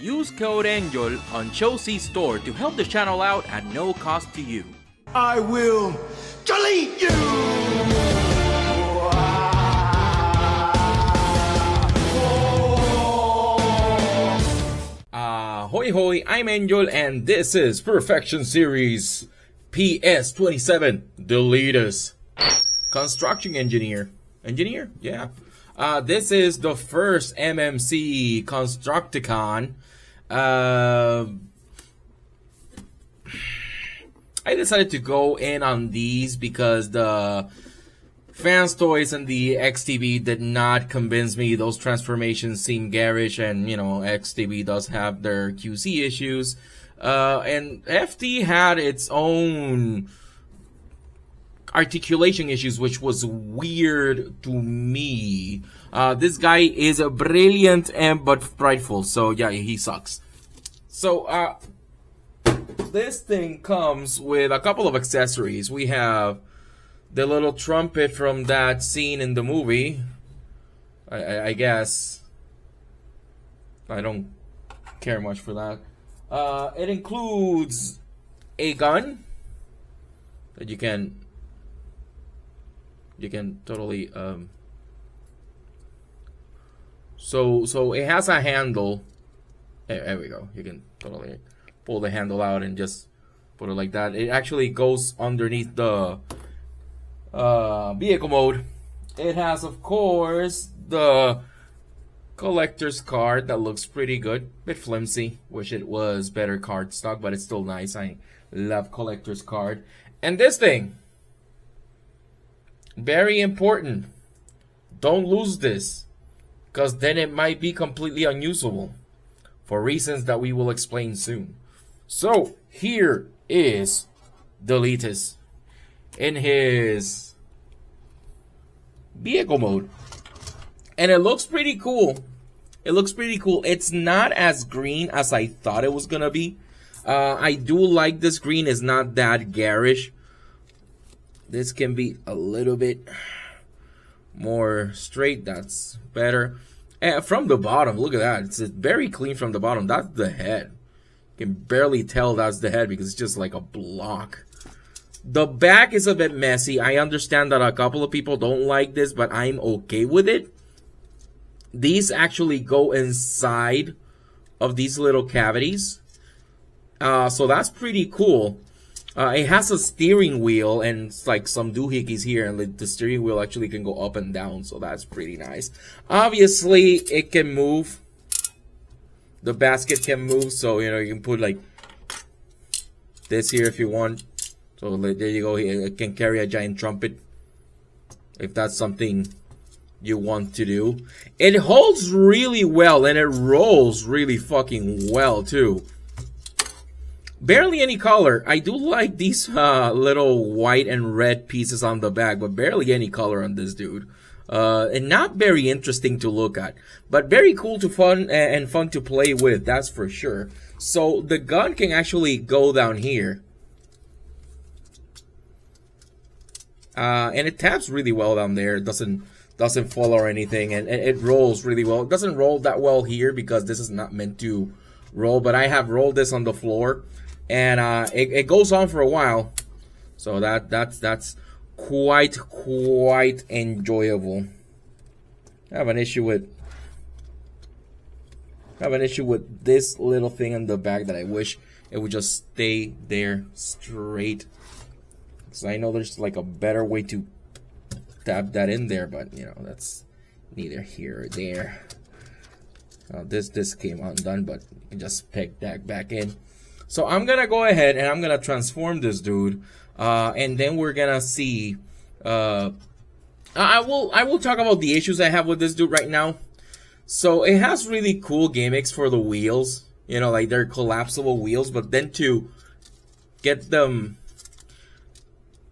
Use code ANGEL on Chossy's store to help the channel out at no cost to you. I will delete you! Hoi hoi, I'm Angel and this is Perfection Series PS27 DELETus. Construction engineer. Engineer? Yeah. This is the first MMC Constructicon. I decided to go in on these because the Fans Toys and the XTB did not convince me. Those transformations seem garish, and you know, XTB does have their QC issues. And FT had its own articulation issues, which was weird to me. This guy is a brilliant and but prideful, so yeah, he sucks. So this thing comes with a couple of accessories. We have the little trumpet from that scene in the movie. I guess I don't care much for that. It includes a gun that you can totally so it has a handle. There we go. You can totally pull the handle out and just put it like that. It actually goes underneath the vehicle mode. It has, of course, the collector's card that looks pretty good. Bit flimsy. Wish it was better card stock, but it's still nice. I love collector's card. And this thing, very important. Don't lose this, because then it might be completely unusable for reasons that we will explain soon. So here is DELETus in his vehicle mode, and it looks pretty cool. It looks pretty cool. It's not as green as I thought it was gonna be. I do like this green. It's not that garish. This can be a little bit more straight. That's better. And from the bottom, look at that. It's very clean from the bottom. That's the head. You can barely tell that's the head because it's just like a block. The back is a bit messy. I understand that a couple of people don't like this, but I'm okay with it. These actually go inside of these little cavities. So that's pretty cool. It has a steering wheel and it's like some doohickeys here, and the steering wheel actually can go up and down, so that's pretty nice. Obviously, it can move. The basket can move, so you know, you can put like this here if you want. So there you go. It can carry a giant trumpet if that's something you want to do. It holds really well and it rolls really fucking well too. Barely any color. I do like these little white and red pieces on the back, but barely any color on this dude. And not very interesting to look at, but very cool to fun to play with, that's for sure. So the gun can actually go down here. And it taps really well down there. It doesn't fall or anything, and it rolls really well. It doesn't roll that well here because this is not meant to roll, but I have rolled this on the floor, and it goes on for a while. So that's quite enjoyable. I have an issue with this little thing in the back that I wish it would just stay there straight. Because I know there's like a better way to tap that in there, but you know, that's neither here or there. This came undone, but you can just peg that back in. So I'm gonna go ahead and I'm gonna transform this dude, and then we're gonna see. I will talk about the issues I have with this dude right now. So it has really cool gimmicks for the wheels, you know, like they're collapsible wheels, but then to get them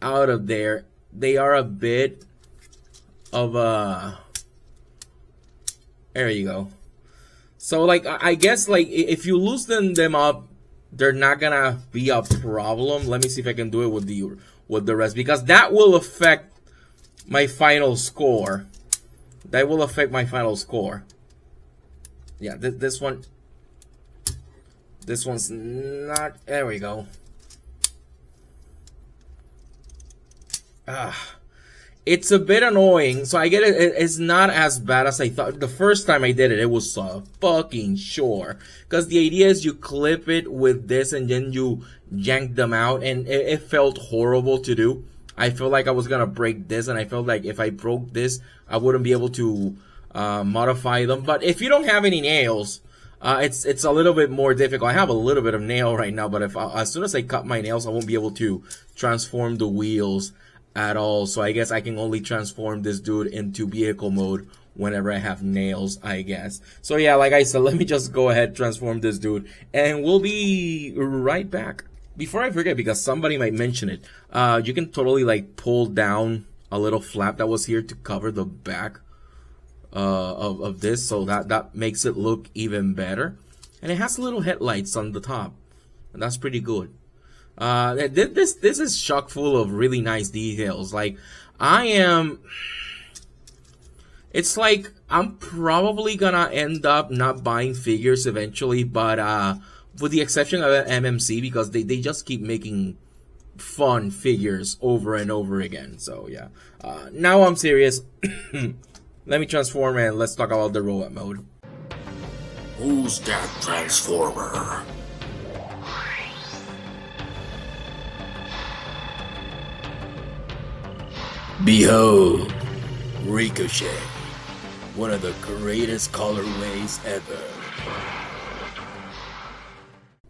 out of there, they are a bit of a, there you go. So like, I guess like if you loosen them up, they're not gonna be a problem. Let me see if I can do it with the rest, because that will affect my final score. That will affect my final score. Yeah, this one This one's not. There we go. It's a bit annoying, so I get it. It's not as bad as I thought. The first time I did it, it was fucking sure. Because the idea is you clip it with this and then you yank them out, and it felt horrible to do. I felt like I was gonna break this, and I felt like if I broke this, I wouldn't be able to modify them. But if you don't have any nails, it's a little bit more difficult. I have a little bit of nail right now, but as soon as I cut my nails, I won't be able to transform the wheels at all. So I guess I can only transform this dude into vehicle mode whenever I have nails, I guess. So yeah, like I said, let me just go ahead, transform this dude, and we'll be right back. Before I forget, because somebody might mention it, you can totally like pull down a little flap that was here to cover the back of this, so that makes it look even better. And it has little headlights on the top, and that's pretty good. This is chock full of really nice details. Like, it's like I'm probably gonna end up not buying figures eventually, but with the exception of MMC, because they just keep making fun figures over and over again. So yeah, now I'm serious. Let me transform and let's talk about the robot mode. Who's that transformer? Behold, Ricochet, one of the greatest colorways ever.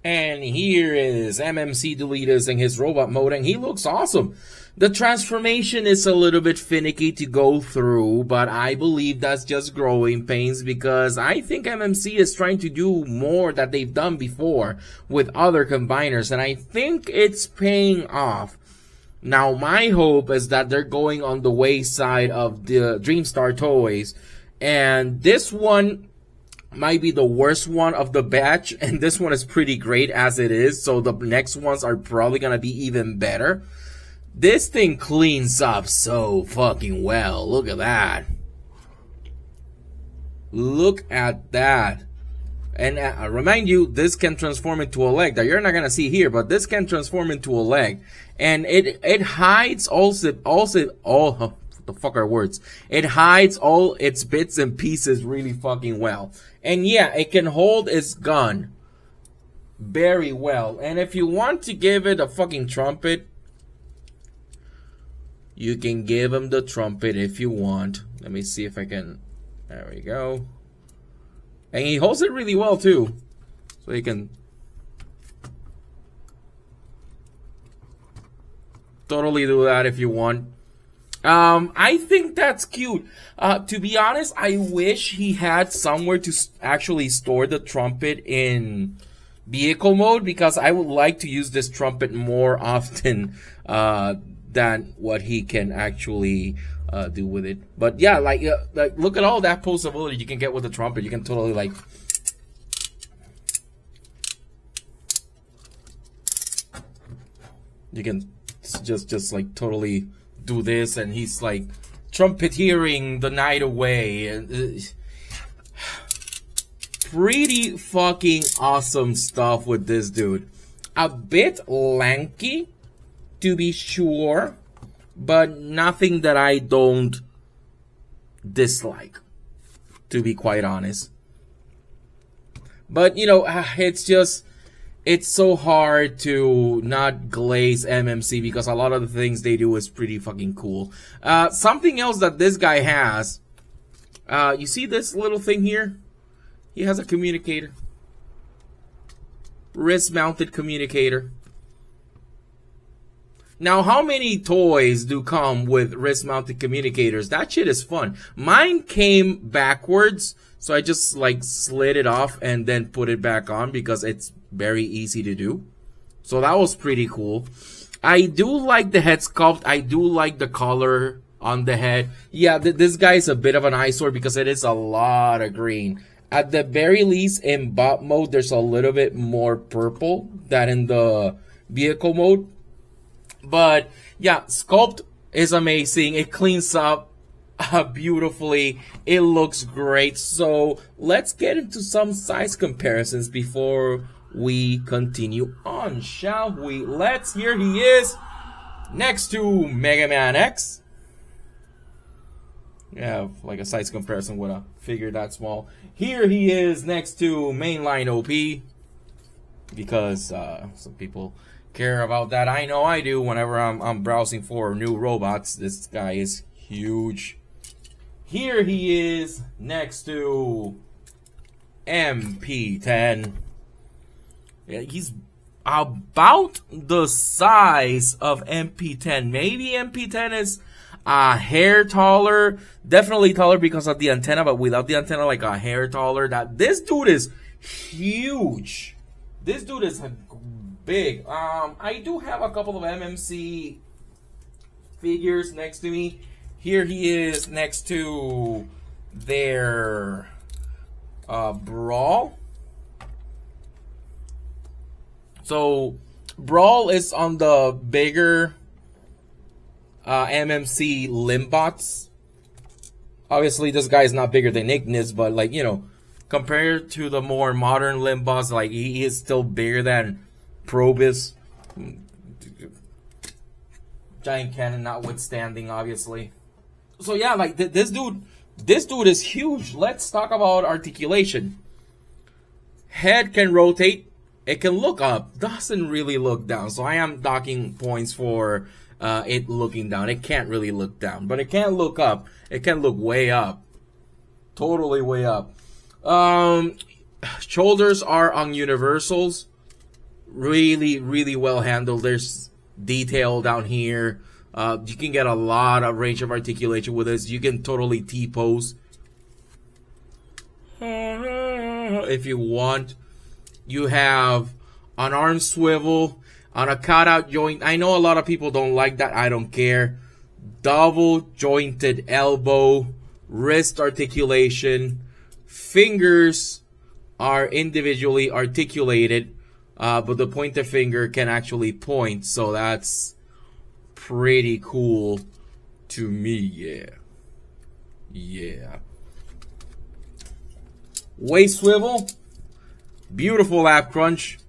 And here is MMC DELETus in his robot mode, and he looks awesome. The transformation is a little bit finicky to go through, but I believe that's just growing pains, because I think MMC is trying to do more that they've done before with other combiners, and I think it's paying off. Now, my hope is that they're going on the wayside of the Dreamstar toys, and this one might be the worst one of the batch, and this one is pretty great as it is, so the next ones are probably gonna be even better. This thing cleans up so fucking well. Look at that. Look at that. And I remind you, this can transform into a leg that you're not gonna see here, but this can transform into a leg, and it hides all the fuck are words? It hides all its bits and pieces really fucking well. And yeah, it can hold its gun very well. And if you want to give it a fucking trumpet, you can give him the trumpet if you want. Let me see if I can. There we go. And he holds it really well too. So you can totally do that if you want. I think that's cute. To be honest, I wish he had somewhere to actually store the trumpet in vehicle mode, because I would like to use this trumpet more often than what he can actually do with it. But yeah, like look at all that possibility you can get with the trumpet. You can totally like you can just like totally do this, and he's like trumpeteering the night away, and pretty fucking awesome stuff with this dude. A bit lanky, to be sure, but nothing that I don't dislike, to be quite honest. But you know, it's so hard to not glaze MMC, because a lot of the things they do is pretty fucking cool. Something else that this guy has, you see this little thing here? He has a communicator. Wrist-mounted communicator. Now, how many toys do come with wrist-mounted communicators? That shit is fun. Mine came backwards, so I just like slid it off and then put it back on, because it's very easy to do. So that was pretty cool. I do like the head sculpt. I do like the color on the head. Yeah, this guy is a bit of an eyesore because it is a lot of green. At the very least, in bot mode, there's a little bit more purple than in the vehicle mode. But yeah, sculpt is amazing. It cleans up beautifully. It looks great. So let's get into some size comparisons before we continue on, shall we? Here he is, next to Mega Man X. Yeah, like a size comparison with a figure that small. Here he is next to Mainline OP, because some people care about that. I know I do. Whenever I'm browsing for new robots, this guy is huge. Here he is next to MP10. Yeah, he's about the size of MP10. Maybe MP10 is a hair taller, definitely taller because of the antenna, but without the antenna, like a hair taller. That this dude is huge. This dude is big. I do have a couple of MMC figures next to me. Here he is next to their Brawl. So Brawl is on the bigger MMC Limbots. Obviously, this guy is not bigger than Ignis, but like, you know, compared to the more modern Limbots, like he is still bigger than Probus. Giant cannon notwithstanding, obviously. So yeah, like this dude is huge. Let's talk about articulation. Head can rotate. It can look up. Doesn't really look down. So I am docking points for it looking down. It can't really look down, but it can look up. It can look way up. Totally way up. Shoulders are on universals. Really, really well handled. There's detail down here. You can get a lot of range of articulation with this. You can totally T-pose if you want. You have an arm swivel on a cutout joint. I know a lot of people don't like that. I don't care. Double jointed elbow, wrist articulation. Fingers are individually articulated, but the pointer finger can actually point. So that's pretty cool to me. Yeah. Waist swivel. Beautiful lap crunch.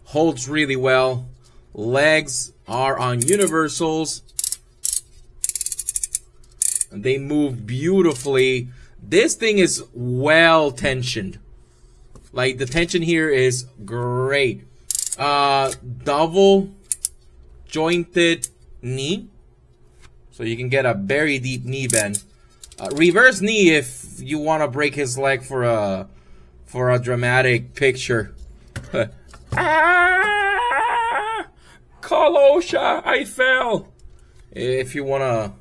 Holds really well. Legs are on universals. And they move beautifully. This thing is well tensioned. Like, the tension here is great. Double jointed knee. So you can get a very deep knee bend. Reverse knee if you want to break his leg for a dramatic picture. Kolosha, I fell. If you wanna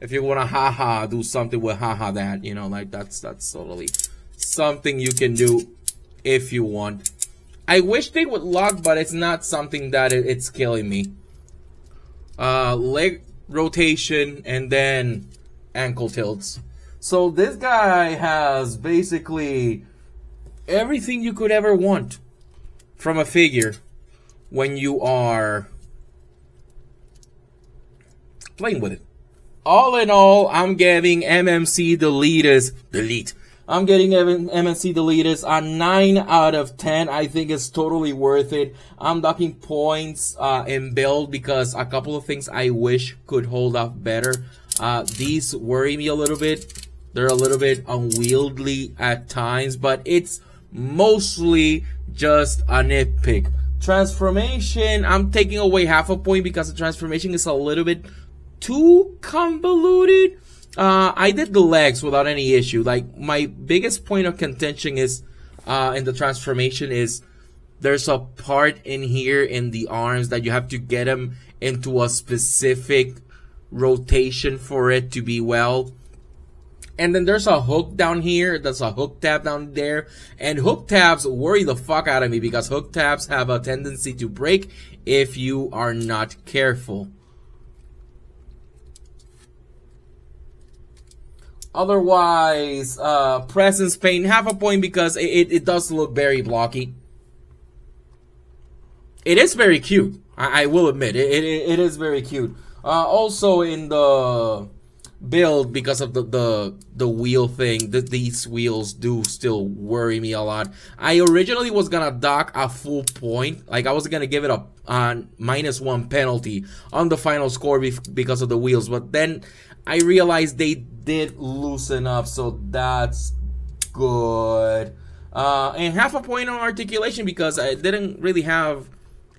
haha do something with haha that, you know, like that's totally something you can do if you want. I wish they would lock, but it's not something that it's killing me. Leg rotation and then ankle tilts. So this guy has basically everything you could ever want from a figure when you are playing with it. All in all, I'm giving MMC DELETus. I'm getting MMC DELETus a 9 out of 10. I think it's totally worth it. I'm docking points in build because a couple of things I wish could hold up better. These worry me a little bit. They're a little bit unwieldy at times, but it's mostly just a nitpick. Transformation, I'm taking away half a point because the transformation is a little bit too convoluted. I did the legs without any issue. Like, my biggest point of contention is in the transformation is there's a part in here in the arms that you have to get them into a specific rotation for it to be well. And then there's a hook down here. There's a hook tab down there. And hook tabs worry the fuck out of me because hook tabs have a tendency to break if you are not careful. Otherwise, presence paint, half a point because it does look very blocky. It is very cute. I will admit, it is very cute. Also in the build because of the wheel thing. These wheels do still worry me a lot. I originally was gonna dock a full point, like I was gonna give it a -1 penalty on the final score because of the wheels, but then I realized they did loosen up, so that's good. And half a point on articulation because I didn't really have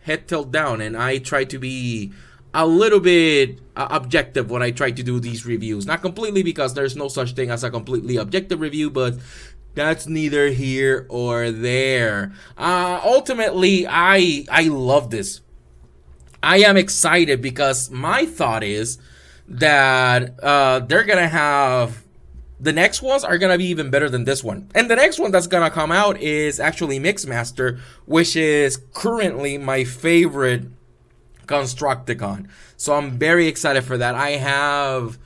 head tilt down, and I tried to be a little bit objective when I try to do these reviews. Not completely, because there's no such thing as a completely objective review, but that's neither here or there. Ultimately, I love this. I am excited because my thought is that they're gonna have, the next ones are gonna be even better than this one. And the next one that's gonna come out is actually Mixmaster, which is currently my favorite Constructicon. So I'm very excited for that. I have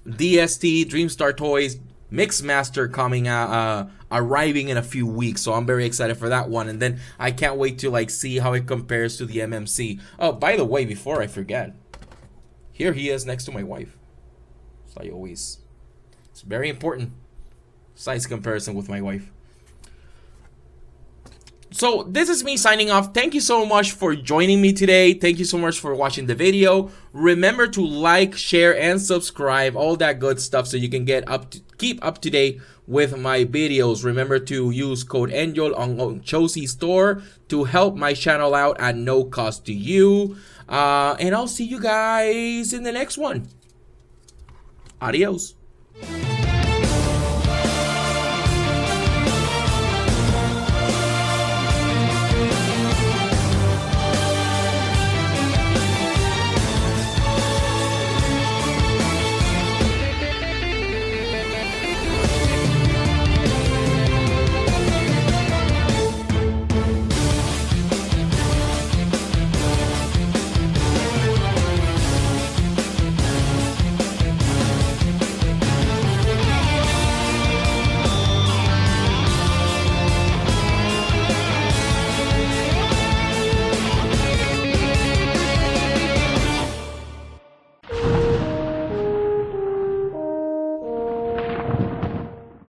DST, Dreamstar Toys, Mixmaster coming out, arriving in a few weeks. So I'm very excited for that one. And then I can't wait to like see how it compares to the MMC. Oh, by the way, before I forget, here he is next to my wife. So I always, it's very important, size comparison with my wife. So this is me signing off. Thank you so much for joining me today. Thank you so much for watching the video. Remember to like, share, and subscribe, all that good stuff, so you can keep up to date with my videos. Remember to use code ENJOL on Chosi Store to help my channel out at no cost to you. And I'll see you guys in the next one. Adios.